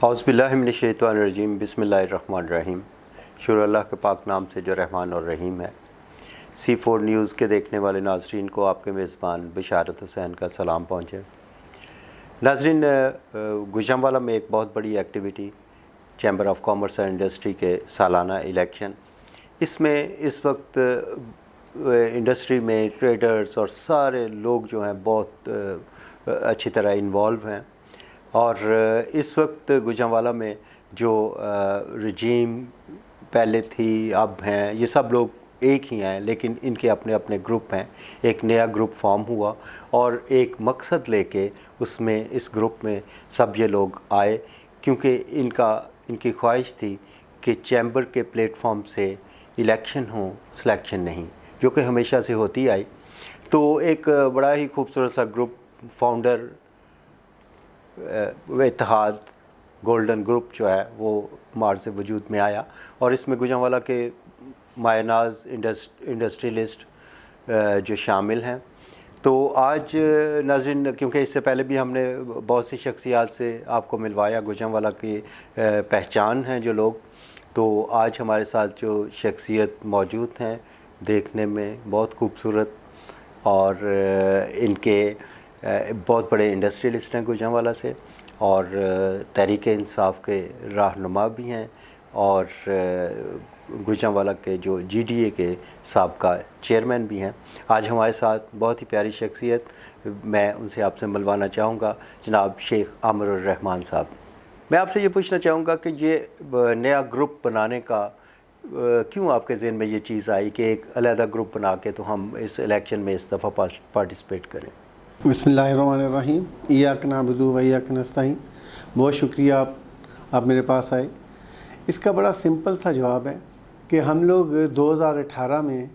औज़ुबिल्लाहिमिनश्शैतानिर्रजीम बिस्मिल्लाहिर्रहमानिर्रहीम। शुक्र अल्लाह के पाक नाम से जो रहमान और रहीम है। C4 न्यूज़ के देखने वाले नाज़रीन को आपके मेज़बान बिशारत हुसैन का सलाम पहुँचे। नाज़रीन, गुजरांवाला में एक बहुत बड़ी activity chamber of commerce and industry के सालाना इलेक्शन, इसमें इस वक्त इंडस्ट्री में ट्रेडर्स और सारे लोग जो हैं बहुत अच्छी तरह इन्वॉल्व हैं। और इस वक्त गुजरांवाला में जो रजीम पहले थी अब हैं, ये सब लोग एक ही हैं, लेकिन इनके अपने अपने ग्रुप हैं। एक नया ग्रुप फॉर्म हुआ और एक मकसद लेके उसमें इस ग्रुप में सब ये लोग आए, क्योंकि इनकी ख्वाहिश थी कि चैम्बर के प्लेटफॉर्म से इलेक्शन हो, सिलेक्शन नहीं, जो कि हमेशा से होती आई। तो एक बड़ा ही खूबसूरत सा ग्रुप फाउंडर इत्तेहाद गोल्डन ग्रुप जो है वो मार्च से वजूद में आया, और इसमें गुजरांवाला के मायनाज इंडस्ट्रियलिस्ट जो शामिल हैं। तो आज नाज़रीन, क्योंकि इससे पहले भी हमने बहुत सी शख्सियात से आपको मिलवाया, गुजरांवाला की पहचान हैं जो लोग, तो आज हमारे साथ जो शख्सियत मौजूद हैं देखने में बहुत खूबसूरत, और इनके बहुत बड़े इंडस्ट्रियलिस्ट हैं गुजरांवाला से, और तहरीक इंसाफ के रहनुमा भी हैं, और गुजरांवाला के जो GDA के साबका चेयरमैन भी हैं। आज हमारे साथ बहुत ही प्यारी शख्सियत, मैं उनसे आपसे मिलवाना चाहूँगा, जनाब शेख आमिरुर रहमान साहब। मैं आपसे ये पूछना चाहूँगा कि ये नया ग्रुप बनाने का क्यों आपके ज़हन में ये चीज़ आई कि एक अलग ग्रुप बना के तो हम इस इलेक्शन में इस दफ़ा पार्टिसिपेट करें? बिस्मिल्लाहिर्रहमानिर्रहीम, इय्याक नअबुदु व इय्याक नस्तईन। बहुत शुक्रिया आप मेरे पास आए। इसका बड़ा सिंपल सा जवाब है कि हम लोग 2018 में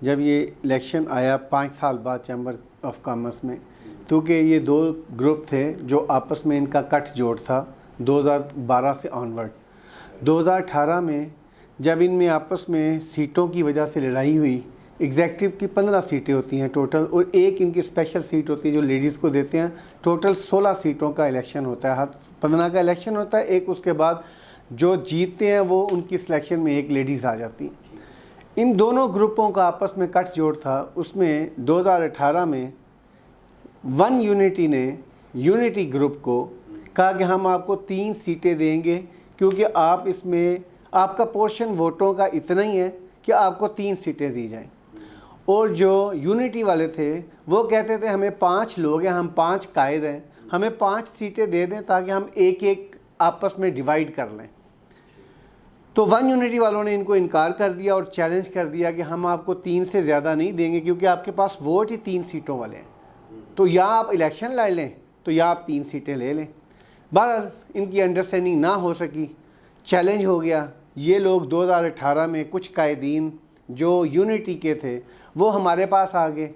जब ये इलेक्शन आया 5 साल बाद चैम्बर ऑफ कॉमर्स में, क्योंकि ये 2 ग्रुप थे जो आपस में इनका कट जोड़ था 2012 से ऑनवर्ड। 2018 में जब इनमें आपस में सीटों की वजह से लड़ाई हुई, एग्जेक्टिव की 15 सीटें होती हैं टोटल, और एक इनकी स्पेशल सीट होती है जो लेडीज़ को देते हैं। टोटल 16 सीटों का इलेक्शन होता है, हर 15 का इलेक्शन होता है एक, उसके बाद जो जीतते हैं वो उनकी सिलेक्शन में एक लेडीज़ आ जाती हैं। इन दोनों ग्रुपों का आपस में कट जोड़ था। उसमें 2018 में वन यूनिटी ने यूनिटी ग्रुप को कहा कि हम आपको 3 सीटें देंगे, क्योंकि आप इसमें आपका पोर्शन वोटों का इतना ही है कि आपको 3 सीटें दी जाएं। और जो यूनिटी वाले थे वो कहते थे हमें 5 लोग हैं, हम 5 कायद हैं, हमें 5 सीटें दे दें ताकि हम एक एक आपस में डिवाइड कर लें। तो वन यूनिटी वालों ने इनको इनकार कर दिया और चैलेंज कर दिया कि हम आपको 3 से ज़्यादा नहीं देंगे, क्योंकि आपके पास वोट ही 3 सीटों वाले हैं, तो या आप इलेक्शन लड़ लें तो या आप 3 सीटें ले लें। बहरहाल इनकी अंडरस्टैंडिंग ना हो सकी, चैलेंज हो गया। ये लोग 2018 में कुछ कायदीन जो यूनिटी के थे वो हमारे पास आ गए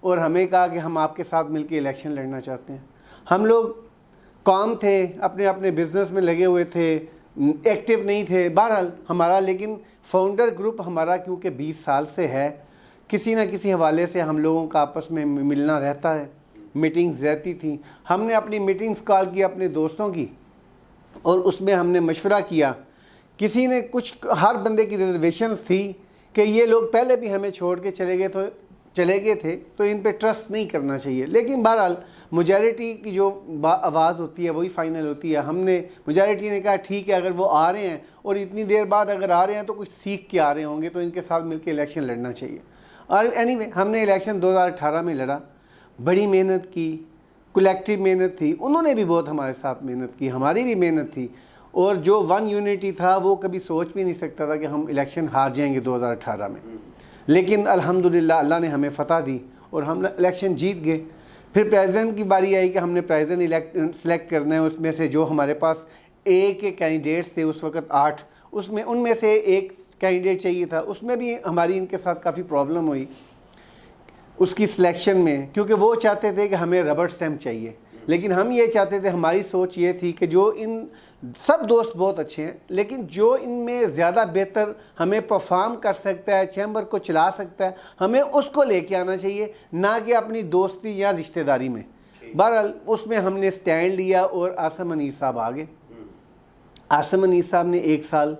और हमें कहा कि हम आपके साथ मिलकर इलेक्शन लड़ना चाहते हैं। हम लोग काम थे, अपने अपने बिज़नेस में लगे हुए थे, एक्टिव नहीं थे। बहरहाल हमारा लेकिन फाउंडर ग्रुप हमारा क्योंकि 20 साल से है, किसी न किसी हवाले से हम लोगों का आपस में मिलना रहता है, मीटिंग्स रहती थी। हमने अपनी मीटिंग्स कॉल की अपने दोस्तों की, और उसमें हमने मशवरा किया। किसी ने कुछ, हर बंदे की रिजर्वेशंस थी कि ये लोग पहले भी हमें छोड़ के चले गए थे, तो इन पे ट्रस्ट नहीं करना चाहिए। लेकिन बहरहाल मेजॉरिटी की जो आवाज़ होती है वही फाइनल होती है। हमने मेजॉरिटी ने कहा ठीक है, अगर वो आ रहे हैं और इतनी देर बाद अगर आ रहे हैं तो कुछ सीख के आ रहे होंगे, तो इनके साथ मिलकर इलेक्शन लड़ना चाहिए। और एनीवे हमने इलेक्शन 2018 में लड़ा, बड़ी मेहनत की, कलेक्टिव मेहनत थी। उन्होंने भी बहुत हमारे साथ मेहनत की, हमारी भी मेहनत थी। और जो वन यूनिटी था वो कभी सोच भी नहीं सकता था कि हम इलेक्शन हार जाएंगे 2018 में, लेकिन अल्हम्दुलिल्लाह अल्लाह ने हमें फ़तह दी और हम इलेक्शन जीत गए। फिर प्रेसिडेंट की बारी आई कि हमने प्रेसिडेंट सेलेक्ट करना है। उसमें से जो हमारे पास एक कैंडिडेट्स थे उस वक्त 8, उसमें उनमें से एक कैंडिडेट चाहिए था। उसमें भी हमारी इनके साथ काफ़ी प्रॉब्लम हुई उसकी सिलेक्शन में, क्योंकि वो चाहते थे कि हमें रबर स्टैम्प चाहिए, लेकिन हम ये चाहते थे, हमारी सोच ये थी कि जो इन सब दोस्त बहुत अच्छे हैं, लेकिन जो इनमें ज़्यादा बेहतर हमें परफॉर्म कर सकता है, चैम्बर को चला सकता है, हमें उसको लेके आना चाहिए, ना कि अपनी दोस्ती या रिश्तेदारी में। बहरहाल उसमें हमने स्टैंड लिया और आसम अनीस साहब आ गए। आसिम अनीस साहब ने 1 साल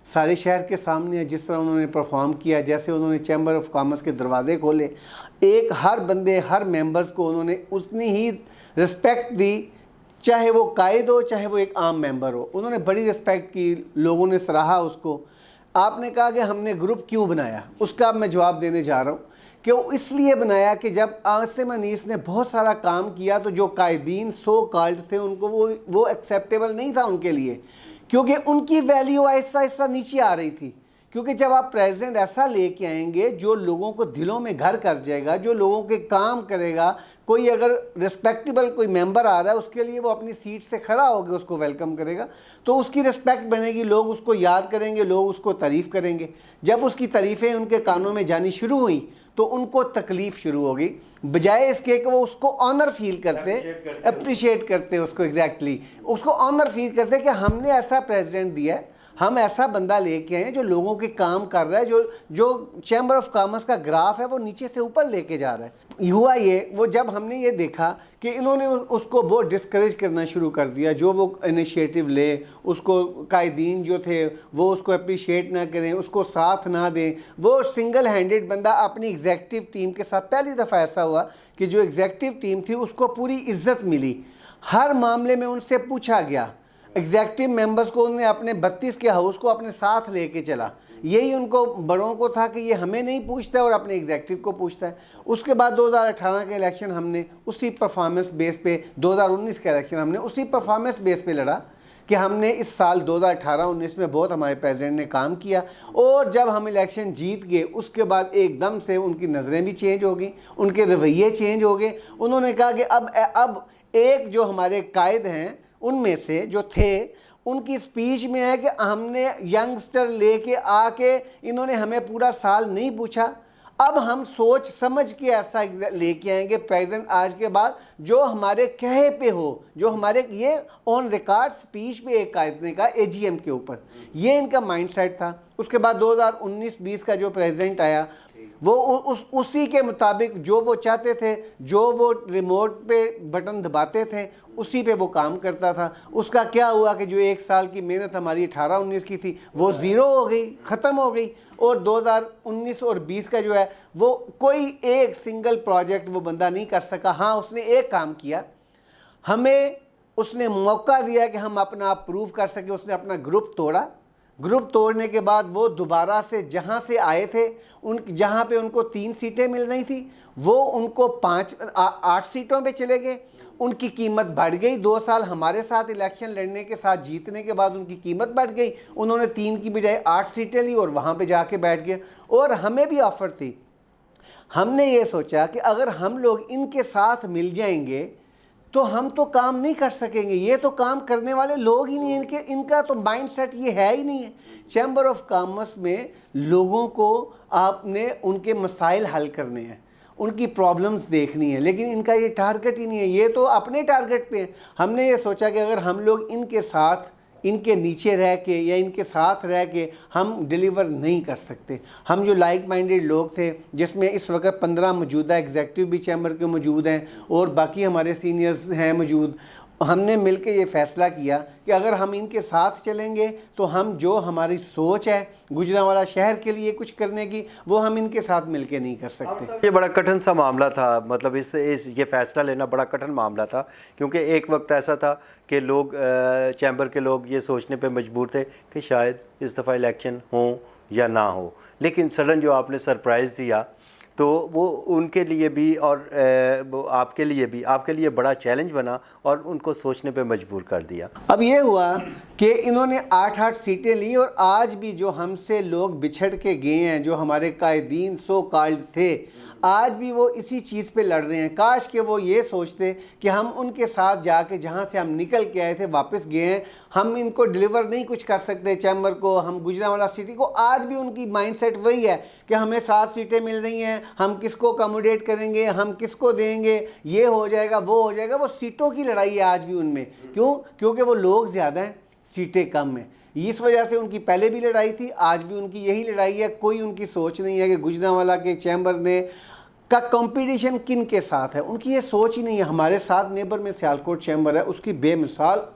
सारे शहर के सामने जिस तरह उन्होंने परफॉर्म किया, जैसे उन्होंने चैम्बर ऑफ कॉमर्स के दरवाजे खोले, एक हर बंदे हर मेंबर्स को उन्होंने उतनी ही रिस्पेक्ट दी, चाहे वो कायद हो चाहे वो एक आम मेंबर हो, उन्होंने बड़ी रिस्पेक्ट की, लोगों ने सराहा उसको। आपने कहा कि हमने ग्रुप क्यों बनाया, उसका अब मैं जवाब देने जा रहा हूँ कि वो इसलिए बनाया कि जब आसिम अनीस ने बहुत सारा काम किया तो जो कायदीन सो कॉल्ड थे उनको वो एक्सेप्टेबल नहीं था उनके लिए, क्योंकि उनकी वैल्यू ऐसा ऐसा नीचे आ रही थी। क्योंकि जब आप प्रेसिडेंट ऐसा लेके आएंगे जो लोगों को दिलों में घर कर जाएगा, जो लोगों के काम करेगा, कोई अगर रिस्पेक्टेबल कोई मेंबर आ रहा है उसके लिए वो अपनी सीट से खड़ा होकर उसको वेलकम करेगा, तो उसकी रिस्पेक्ट बनेगी, लोग उसको याद करेंगे, लोग उसको तारीफ़ करेंगे। जब उसकी तारीफ़ें उनके कानों में जानी शुरू हुई तो उनको तकलीफ़ शुरू होगी, बजाय इसके कि वो उसको ऑनर फील करते, अप्रिशिएट करते उसको, एग्जैक्टली उसको ऑनर फील करते कि हमने ऐसा प्रेसिडेंट दिया है, हम ऐसा बंदा लेके आए जो लोगों के काम कर रहा है, जो चैम्बर ऑफ कॉमर्स का ग्राफ है वो नीचे से ऊपर लेके जा रहा है। हुआ ये, वो जब हमने ये देखा कि इन्होंने उसको बहुत डिस्करेज करना शुरू कर दिया, जो वो इनिशिएटिव ले उसको कायदीन जो थे वो उसको अप्रिशिएट ना करें, उसको साथ ना दें, वो सिंगल हैंडेड बंदा अपनी एग्जेक्टिव टीम के साथ, पहली दफ़ा ऐसा हुआ कि जो एग्जेक्टिव टीम थी उसको पूरी इज्जत मिली, हर मामले में उनसे पूछा गया, एग्जेक्टिव मेंबर्स को उन्होंने अपने 32 के हाउस को अपने साथ लेके चला। यही उनको बड़ों को था कि ये हमें नहीं पूछता है और अपने एग्जेक्टिव को पूछता है। उसके बाद 2018 के इलेक्शन हमने उसी परफॉर्मेंस बेस पे, 2019 का इलेक्शन हमने उसी परफॉर्मेंस बेस पे लड़ा कि हमने इस साल 2018-19 में बहुत हमारे प्रेसिडेंट ने काम किया, और जब हम इलेक्शन जीत गए उसके बाद एकदम से उनकी नज़रें भी चेंज हो गई, उनके रवैये चेंज हो गए। उन्होंने कहा कि अब एक जो हमारे कायद हैं उनमें से जो थे, उनकी स्पीच में है कि हमने यंगस्टर लेके आके इन्होंने हमें पूरा साल नहीं पूछा, अब हम सोच समझ के ऐसा लेके आएंगे प्रेसिडेंट आज के बाद जो हमारे कहे पे हो, जो हमारे, ये ऑन रिकॉर्ड स्पीच पे एक कायद ने कहा एजीएम के ऊपर, ये इनका माइंडसेट था। उसके बाद 2019-20 का जो प्रेसिडेंट आया वो उसी के मुताबिक जो वो चाहते थे, जो वो रिमोट पे बटन दबाते थे उसी पे वो काम करता था। उसका क्या हुआ कि जो 1 साल की मेहनत हमारी 18-19 की थी वो ज़ीरो हो गई, ख़त्म हो गई, और 2019 और 20 का जो है वो कोई एक सिंगल प्रोजेक्ट वो बंदा नहीं कर सका। हाँ, उसने एक काम किया, हमें उसने मौका दिया कि हम अपना आप प्रूव कर सके। उसने अपना ग्रुप तोड़ा, ग्रुप तोड़ने के बाद वो दोबारा से जहाँ से आए थे, जहाँ पे उनको 3 सीटें मिल रही थी वो उनको 8 सीटों पे चले गए। उनकी कीमत बढ़ गई, 2 साल हमारे साथ इलेक्शन लड़ने के साथ जीतने के बाद उनकी कीमत बढ़ गई, उन्होंने 3 की बजाय 8 सीटें ली और वहाँ पे जाके बैठ गए। और हमें भी ऑफ़र थी, हमने ये सोचा कि अगर हम लोग इनके साथ मिल जाएंगे तो हम तो काम नहीं कर सकेंगे, ये तो काम करने वाले लोग ही नहीं हैं, इनका तो माइंडसेट ये है ही नहीं है। चैम्बर ऑफ कॉमर्स में लोगों को आपने उनके मसाइल हल करने हैं, उनकी प्रॉब्लम्स देखनी है, लेकिन इनका ये टारगेट ही नहीं है, ये तो अपने टारगेट पे है। हमने ये सोचा कि अगर हम लोग इनके साथ, इनके नीचे रह के या इनके साथ रह के हम डिलीवर नहीं कर सकते। हम जो लाइक माइंडेड लोग थे, जिसमें इस वक्त 15 मौजूदा एग्जेक्टिव भी चैम्बर के मौजूद हैं और बाकी हमारे सीनियर्स हैं मौजूद, हमने मिलकर ये फ़ैसला किया कि अगर हम इनके साथ चलेंगे तो हम जो हमारी सोच है गुजरांवाला शहर के लिए कुछ करने की, वो हम इनके साथ मिलकर नहीं कर सकते। ये बड़ा कठिन सा मामला था, मतलब ये फ़ैसला लेना बड़ा कठिन मामला था, क्योंकि एक वक्त ऐसा था कि लोग, चैम्बर के लोग ये सोचने पे मजबूर थे कि शायद इस दफ़ा इलेक्शन हो या ना हो, लेकिन सडन जो आपने सरप्राइज़ दिया तो वो उनके लिए भी और वो आपके लिए बड़ा चैलेंज बना और उनको सोचने पे मजबूर कर दिया। अब ये हुआ कि इन्होंने 8-8 सीटें ली और आज भी जो हमसे लोग बिछड़ के गए हैं, जो हमारे कायदीन सो कॉल्ड थे, आज भी वो इसी चीज़ पे लड़ रहे हैं। काश कि वो ये सोचते कि हम उनके साथ जाके जहाँ से हम निकल के आए थे वापस गए हैं, हम इनको डिलीवर नहीं कुछ कर सकते चैम्बर को, हम गुजरांवाला सिटी को। आज भी उनकी माइंडसेट वही है कि हमें 7 सीटें मिल रही हैं, हम किसको अकोमोडेट करेंगे, हम किसको देंगे, ये हो जाएगा वो हो जाएगा। वो सीटों की लड़ाई है आज भी उनमें। क्यों? क्योंकि वो लोग ज़्यादा हैं, सीटें कम हैं। इस वजह से उनकी पहले भी लड़ाई थी, आज भी उनकी यही लड़ाई है। कोई उनकी सोच नहीं है कि गुजरांवाला के चैम्बर ने का कंपटीशन किन के साथ है, उनकी ये सोच ही नहीं है। हमारे साथ नेबर में सियालकोट चैम्बर है, उसकी बेमिसाल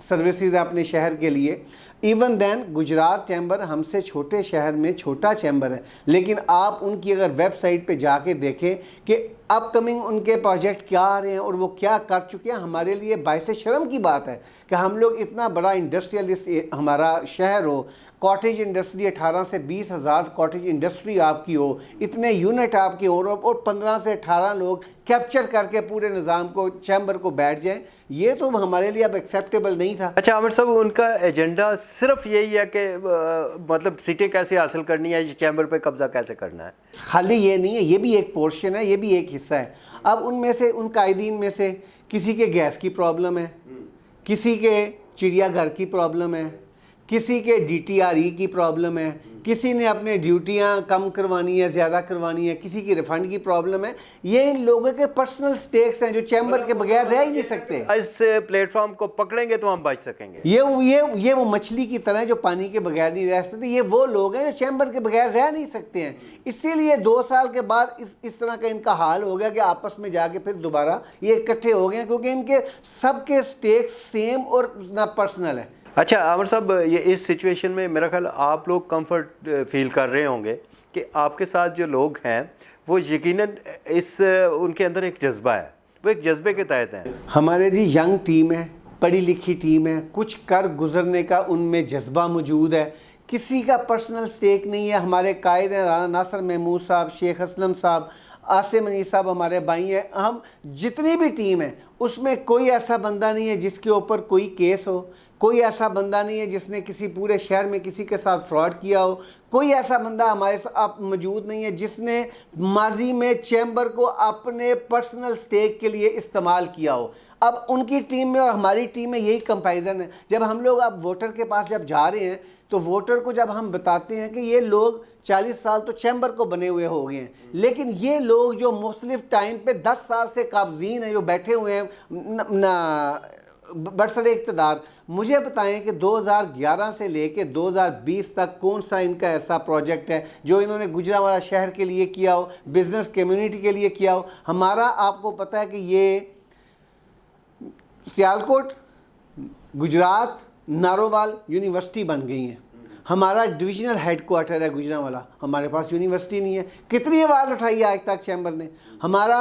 सर्विसेज है अपने शहर के लिए। इवन देन गुजरात चैम्बर हमसे छोटे शहर में छोटा चैम्बर है, लेकिन आप उनकी अगर वेबसाइट पे जाके देखें कि अपकमिंग उनके प्रोजेक्ट क्या आ रहे हैं और वो क्या कर चुके हैं, हमारे लिए बाइसे शर्म की बात है कि हम लोग इतना बड़ा इंडस्ट्रियलिस्ट हमारा शहर हो, कॉटेज इंडस्ट्री 18 से 20 हज़ार कॉटेज इंडस्ट्री आपकी हो, इतने यूनिट आपके हो और 15 से 18 लोग कैप्चर करके पूरे निज़ाम को चैम्बर को बैठ जाएं, ये तो हमारे लिए अब एक्सेप्टेबल नहीं था। अच्छा आमिर साहब, उनका एजेंडा सिर्फ यही है कि मतलब सीटें कैसे हासिल करनी है, चैम्बर पे कब्जा कैसे करना है? खाली ये नहीं है, ये भी एक पोर्शन है, ये भी एक हिस्सा है। अब उनमें से उन कायदीन में से किसी के गैस की प्रॉब्लम है, किसी के चिड़ियाघर की प्रॉब्लम है, किसी के DTRE की प्रॉब्लम है, किसी ने अपने ड्यूटियां कम करवानी है, ज़्यादा करवानी है, किसी की रिफंड की प्रॉब्लम है। ये इन लोगों के पर्सनल स्टेक्स हैं जो चैम्बर के बगैर रह ही नहीं सकते। इस प्लेटफॉर्म को पकड़ेंगे तो हम बच सकेंगे। ये वो मछली की तरह जो पानी के बगैर नहीं रह सकते, ये वो लोग हैं जो चैम्बर के बगैर रह नहीं सकते हैं। इसीलिए 2 साल के बाद इस तरह का इनका हाल हो गया कि आपस में जाके फिर दोबारा ये इकट्ठे हो गए, क्योंकि इनके सबके स्टेक्स सेम और ना पर्सनल है। अच्छा आमिर साहब, ये इस सिचुएशन में मेरा ख्याल आप लोग कंफर्ट फील कर रहे होंगे कि आपके साथ जो लोग हैं वो यकीनन उनके अंदर एक जज्बा है, वो एक जज्बे के तहत हैं। हमारे जी यंग टीम है, पढ़ी लिखी टीम है, कुछ कर गुजरने का उनमें जज्बा मौजूद है, किसी का पर्सनल स्टेक नहीं है। हमारे कायद हैं राना नासिर महमूद साहब, शेख असलम साहब, आसिम अनीस साहब हमारे भाई हैं। हम जितनी भी टीम है उसमें कोई ऐसा बंदा नहीं है जिसके ऊपर कोई केस हो, कोई ऐसा बंदा नहीं है जिसने किसी पूरे शहर में किसी के साथ फ्रॉड किया हो, कोई ऐसा बंदा हमारे साथ मौजूद नहीं है जिसने माजी में चैम्बर को अपने पर्सनल स्टेक के लिए इस्तेमाल किया हो। अब उनकी टीम में और हमारी टीम में यही कंपैरिजन है। जब हम लोग अब वोटर के पास जब जा रहे हैं तो वोटर को जब हम बताते हैं कि ये लोग 40 साल तो चैम्बर को बने हुए हो गए हैं, लेकिन ये लोग जो मुख्तलिफ टाइम पे 10 साल से काबजीन हैं, जो बैठे हुए हैं बरसरे इक़्तिदार, मुझे बताएं कि 2011 से लेके 2020 तक कौन सा इनका ऐसा प्रोजेक्ट है जो इन्होंने गुजरांवाला शहर के लिए किया हो, बिजनेस कम्युनिटी के लिए किया हो। हमारा आपको पता है कि ये सियालकोट, गुजरात, नारोवाल यूनिवर्सिटी बन गई हैं। हमारा डिविजनल हेडक्वार्टर है गुजरांवाला, हमारे पास यूनिवर्सिटी नहीं है। कितनी आवाज़ उठाई है आज तक चैम्बर ने? हमारा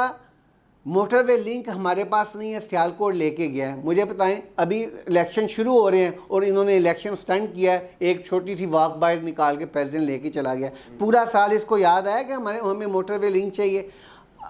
मोटरवे लिंक हमारे पास नहीं है, सियालकोट लेके गया है। मुझे बताएं, अभी इलेक्शन शुरू हो रहे हैं और इन्होंने इलेक्शन स्टंट किया है, एक छोटी सी वॉक बाइट निकाल के प्रेसिडेंट लेके चला गया। पूरा साल इसको याद आया कि हमें मोटरवे लिंक चाहिए।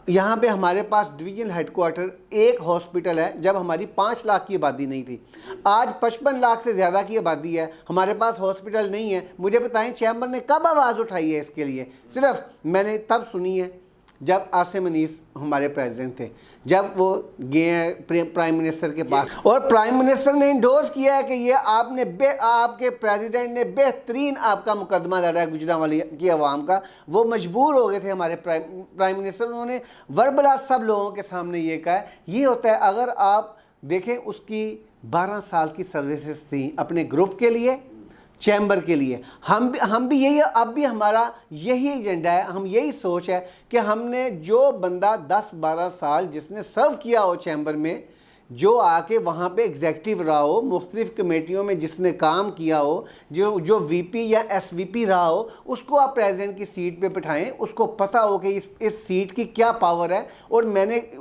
यहाँ पे हमारे पास डिवीजनल हेडक्वार्टर, एक हॉस्पिटल है। जब हमारी 5 लाख की आबादी नहीं थी, आज 55 लाख से ज़्यादा की आबादी है, हमारे पास हॉस्पिटल नहीं है। मुझे बताएं चैम्बर ने कब आवाज़ उठाई है इसके लिए? सिर्फ मैंने तब सुनी है जब आसिम अनीस हमारे प्रेसिडेंट थे, जब वो गए हैं प्राइम मिनिस्टर के पास और प्राइम मिनिस्टर ने इंडोर्स किया है कि ये आपके प्रेसिडेंट ने बेहतरीन आपका मुकदमा लड़ा है गुजरांवाला की आवाम का। वो मजबूर हो गए थे हमारे प्राइम मिनिस्टर, उन्होंने वर्बला सब लोगों के सामने ये कहा है। ये होता है, अगर आप देखें उसकी 12 साल की सर्विसेज थी अपने ग्रुप के लिए, चैम्बर के लिए। हम भी यही, अब भी हमारा यही एजेंडा है, हम यही सोच है कि हमने जो बंदा 10-12 साल जिसने सर्व किया हो चैम्बर में, जो आके वहाँ पे एग्जेक्टिव रहा हो, मुख्तलिफ कमेटियों में जिसने काम किया हो, जो VP या SVP रहा हो, उसको आप प्रेसिडेंट की सीट पे बिठाएं, उसको पता हो कि इस सीट की क्या पावर है और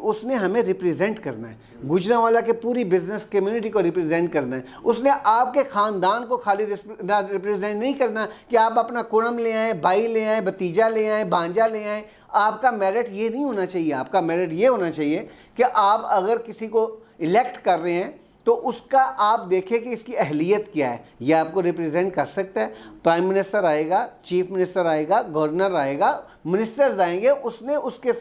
उसने हमें रिप्रेजेंट करना है, गुजरांवाला के पूरी बिजनेस कम्युनिटी को रिप्रेजेंट करना है। उसने आपके ख़ानदान को खाली रिप्रेजेंट नहीं करना कि आप अपना कुड़म ले आएँ, भाई ले आएँ, भतीजा ले आएँ, भांजा ले आएँ। आपका मेरिट ये नहीं होना चाहिए, आपका मेरिट ये होना चाहिए कि आप अगर किसी को इलेक्ट कर रहे हैं तो उसका आप देखें कि इसकी अहलियत क्या है, ये आपको रिप्रेजेंट कर सकता है। प्राइम मिनिस्टर आएगा, चीफ मिनिस्टर आएगा, गवर्नर आएगा, मिनिस्टर्स आएंगे, उसने उनके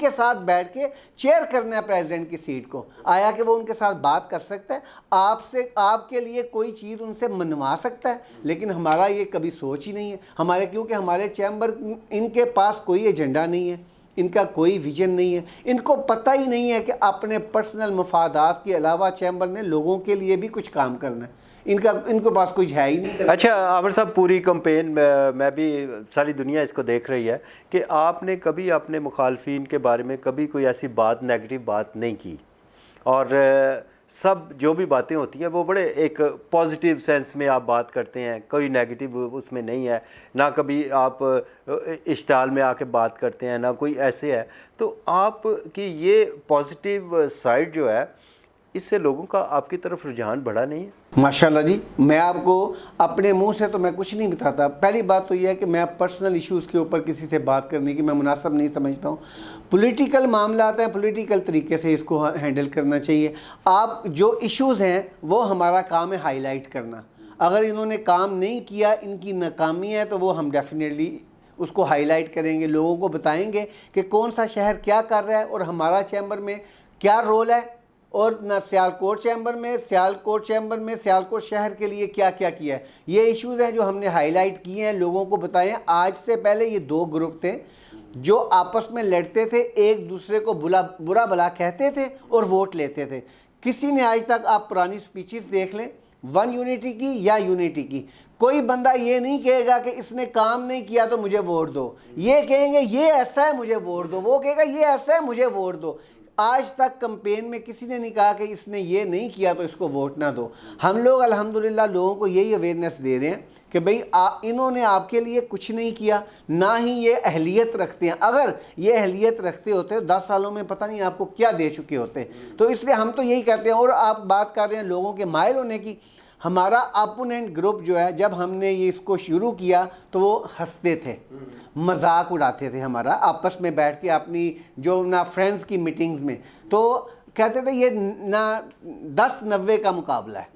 साथ बैठ के चेयर करना है प्रेसिडेंट की सीट को। आया कि वो उनके साथ बात कर सकता है, आपके लिए कोई चीज़ उनसे मनवा सकता है, लेकिन हमारा ये कभी सोच ही नहीं है। क्योंकि हमारे चैम्बर, इनके पास कोई एजेंडा नहीं है, इनका कोई विजन नहीं है, इनको पता ही नहीं है कि अपने पर्सनल मफादात के अलावा चैम्बर ने लोगों के लिए भी कुछ काम करना है। इनके पास कुछ है ही नहीं। अच्छा आमिर साहब, पूरी कैंपेन में भी सारी दुनिया इसको देख रही है कि आपने कभी अपने मुखालफिन के बारे में कभी कोई ऐसी बात, नेगेटिव बात नहीं की, और सब जो भी बातें होती हैं वो बड़े एक पॉजिटिव सेंस में आप बात करते हैं, कोई नेगेटिव उसमें नहीं है, ना कभी आप इश्ताल में आके बात करते हैं, ना कोई ऐसे है। तो आप की ये पॉजिटिव साइड जो है, इससे लोगों का आपकी तरफ रुझान बढ़ा नहीं है? माशाल्लाह जी, मैं आपको अपने मुंह से तो मैं कुछ नहीं बताता। पहली बात तो यह है कि मैं पर्सनल इश्यूज़ के ऊपर किसी से बात करने की मैं मुनासिब नहीं समझता हूँ। पॉलिटिकल मामला आता है, पॉलिटिकल तरीके से इसको हैंडल करना चाहिए। आप जो इश्यूज़ हैं वो हमारा काम है हाईलाइट करना। अगर इन्होंने काम नहीं किया, इनकी नाकामी है, तो वो हम डेफिनेटली उसको हाईलाइट करेंगे, लोगों को बताएंगे कि कौन सा शहर क्या कर रहा है और हमारा चैम्बर में क्या रोल है, और ना सियालकोट चैम्बर में सियालकोट शहर के लिए क्या क्या किया है। ये इश्यूज़ हैं जो हमने हाईलाइट किए हैं, लोगों को बताए हैं। आज से पहले ये दो ग्रुप थे जो आपस में लड़ते थे, एक दूसरे को बुरा भला कहते थे और वोट लेते थे। किसी ने आज तक, आप पुरानी स्पीचेस देख लें, वन यूनिटी की या यूनिटी की, कोई बंदा ये नहीं कहेगा कि इसने काम नहीं किया तो मुझे वोट दो। ये कहेंगे ये ऐसा है मुझे वोट दो, वो कहेगा ये ऐसा है मुझे वोट दो। आज तक कैंपेन में किसी ने नहीं कहा कि इसने ये नहीं किया तो इसको वोट ना दो। हम लोग अल्हम्दुलिल्लाह लोगों को यही अवेयरनेस दे रहे हैं कि भाई इन्होंने आपके लिए कुछ नहीं किया, ना ही ये अहलियत रखते हैं। अगर ये अहलियत रखते होते तो 10 सालों में पता नहीं आपको क्या दे चुके होते। तो इसलिए हम तो यही कहते हैं। और आप बात कर रहे हैं लोगों के माइल होने की, हमारा अपोनेंट ग्रुप जो है, जब हमने ये इसको शुरू किया तो वो हंसते थे, मजाक उड़ाते थे हमारा, आपस में बैठ के अपनी जो ना फ्रेंड्स की मीटिंग्स में, तो कहते थे ये ना 10-90 का मुकाबला है।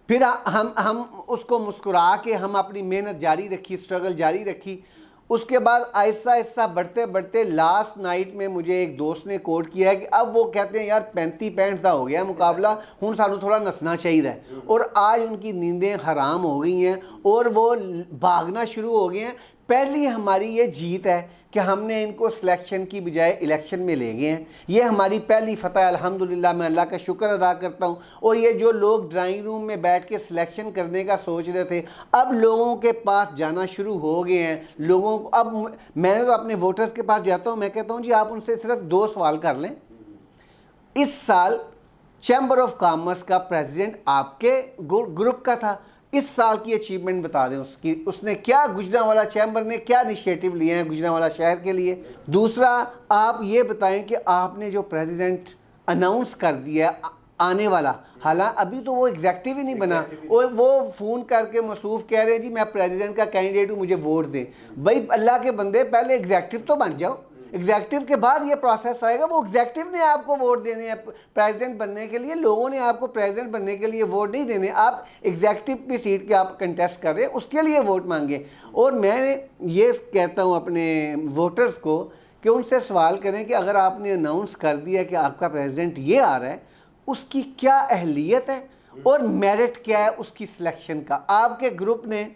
फिर हम उसको मुस्कुरा के हम अपनी मेहनत जारी रखी, स्ट्रगल जारी रखी। उसके बाद आहिस्ता आहिस्ता बढ़ते बढ़ते लास्ट नाइट में मुझे एक दोस्त ने कोट किया है कि अब वो कहते हैं यार 35-65 का हो गया मुकाबला, हुण सानू थोड़ा नसना चाहिए। और आज उनकी नींदें हराम हो गई हैं और वो भागना शुरू हो गए हैं। पहली हमारी ये जीत है कि हमने इनको सिलेक्शन की बजाय इलेक्शन में ले गए हैं। ये हमारी पहली फतह, अल्हम्दुलिल्लाह मैं अल्लाह का शुक्र अदा करता हूँ। और ये जो लोग ड्राइंग रूम में बैठ के सिलेक्शन करने का सोच रहे थे, अब लोगों के पास जाना शुरू हो गए हैं। लोगों को अब मैंने तो अपने वोटर्स के पास जाता हूँ, मैं कहता हूँ जी आप उनसे सिर्फ 2 सवाल कर लें। इस साल चैम्बर ऑफ कॉमर्स का प्रेसिडेंट आपके ग्रुप का था, इस साल की अचीवमेंट बता दें उसकी, उसने क्या, गुजरांवाला चैम्बर ने क्या इनिशिएटिव लिए हैं गुजरांवाला शहर के लिए। दूसरा, आप ये बताएं कि आपने जो प्रेसिडेंट अनाउंस कर दिया आने वाला, हालांकि अभी तो वो एग्जेक्टिव ही नहीं बना, और वो फ़ोन करके मसूफ कह रहे हैं जी मैं प्रेसिडेंट का कैंडिडेट हूँ, मुझे वोट दें। भाई अल्लाह के बंदे, पहले एग्जेक्टिव तो बन जाओ, एग्जेक्टिव के बाद ये प्रोसेस आएगा। वो एग्जेक्टिव ने आपको वोट देने हैं प्रेसिडेंट बनने के लिए, लोगों ने आपको प्रेसिडेंट बनने के लिए वोट नहीं देने। आप एग्जेक्टिव की सीट के आप कंटेस्ट कर रहे हैं, उसके लिए वोट मांगे। और मैं ये कहता हूँ अपने वोटर्स को कि उनसे सवाल करें कि अगर आपने अनाउंस कर दिया कि आपका प्रेसिडेंट ये आ रहा है, उसकी क्या अहलियत है और मेरिट क्या है उसकी सिलेक्शन का। आपके ग्रुप ने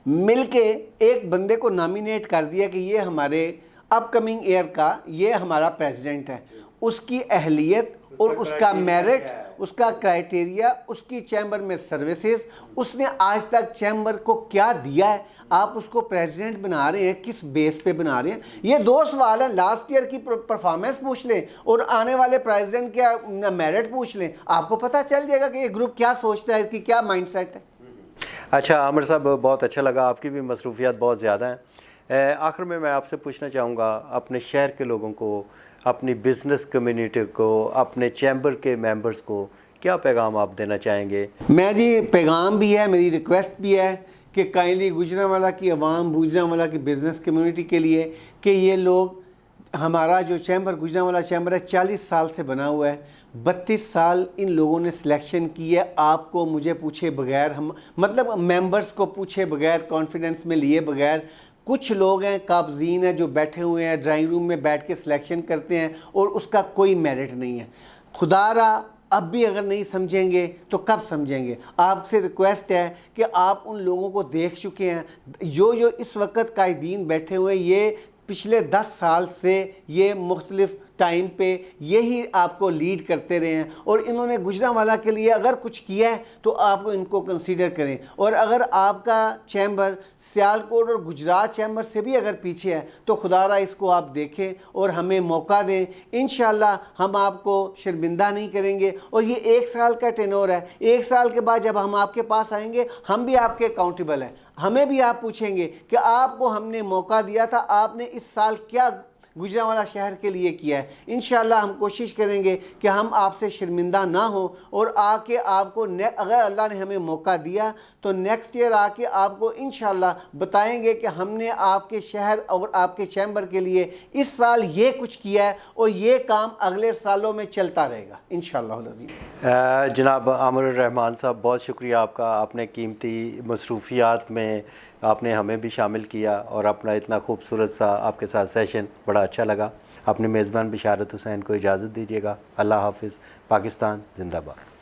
मिलके एक बंदे को नॉमिनेट कर दिया कि ये हमारे अपकमिंग ईयर का ये हमारा प्रेसिडेंट है, उसकी अहलियत और उसका मेरिट, उसका क्राइटेरिया, उसकी चैम्बर में सर्विसेज, उसने आज तक चैम्बर को क्या दिया है, आप उसको प्रेसिडेंट बना रहे हैं, किस बेस पे बना रहे हैं। ये 2 सवाल हैं। लास्ट ईयर की परफॉर्मेंस पूछ लें और आने वाले प्रेसिडेंट का मेरिट पूछ लें, आपको पता चल जाएगा कि ये ग्रुप क्या सोचता है, कि क्या माइंडसेट है। अच्छा आमिर साहब, बहुत अच्छा लगा, आपकी भी मसरूफियात बहुत ज़्यादा हैं। आखिर में मैं आपसे पूछना चाहूँगा, अपने शहर के लोगों को, अपनी बिज़नेस कम्युनिटी को, अपने चैम्बर के मेंबर्स को क्या पैगाम आप देना चाहेंगे? मैं जी, पैगाम भी है, मेरी रिक्वेस्ट भी है कि काइंडली गुजरांवाला की आवाम, गुजरांवाला की बिज़नेस कम्युनिटी के लिए कि ये लोग, हमारा जो चैम्बर, गुजरांवाला चैम्बर है, 40 साल से बना हुआ है। 32 साल इन लोगों ने सिलेक्शन की है, आपको मुझे पूछे बगैर, हम मतलब मेंबर्स को पूछे बगैर, कॉन्फिडेंस में लिए बगैर। कुछ लोग हैं, काबजीन हैं, जो बैठे हुए हैं ड्राइंग रूम में बैठ के सिलेक्शन करते हैं और उसका कोई मेरिट नहीं है। खुदारा अब भी अगर नहीं समझेंगे तो कब समझेंगे। आपसे रिक्वेस्ट है कि आप उन लोगों को देख चुके हैं जो इस वक्त कायदीन बैठे हुए, ये पिछले 10 साल से ये मुख्तलिफ टाइम पे यही आपको लीड करते रहे हैं, और इन्होंने गुजरांवाला के लिए अगर कुछ किया है तो आप इनको कंसीडर करें। और अगर आपका चैम्बर सियालकोट और गुजरात चैम्बर से भी अगर पीछे है तो खुदारा इसको आप देखें और हमें मौका दें। इंशाल्लाह हम आपको शर्मिंदा नहीं करेंगे। और ये 1 साल का टेनोर है, 1 साल के बाद जब हम आपके पास आएंगे हम भी आपके अकाउंटेबल हैं, हमें भी आप पूछेंगे कि आपको हमने मौका दिया था, आपने इस साल क्या गुजरांवाला शहर के लिए किया है। इंशाल्लाह हम कोशिश करेंगे कि हम आपसे शर्मिंदा ना हो और आके आपको अगर अल्लाह ने हमें मौका दिया तो नेक्स्ट ईयर आके आपको इंशाल्लाह बताएंगे कि हमने आपके शहर और आपके चैम्बर के लिए इस साल ये कुछ किया है और ये काम अगले सालों में चलता रहेगा इंशाल्लाह अज़ीज़। जनाब आमिर रहमान साहब, बहुत शुक्रिया आपका। आपने कीमती मसरूफियात में आपने हमें भी शामिल किया और अपना इतना खूबसूरत सा आपके साथ सेशन बड़ा अच्छा लगा। अपने मेज़बान बिशारत हुसैन को इजाज़त दीजिएगा। अल्लाह हाफिज़। पाकिस्तान जिंदाबाद।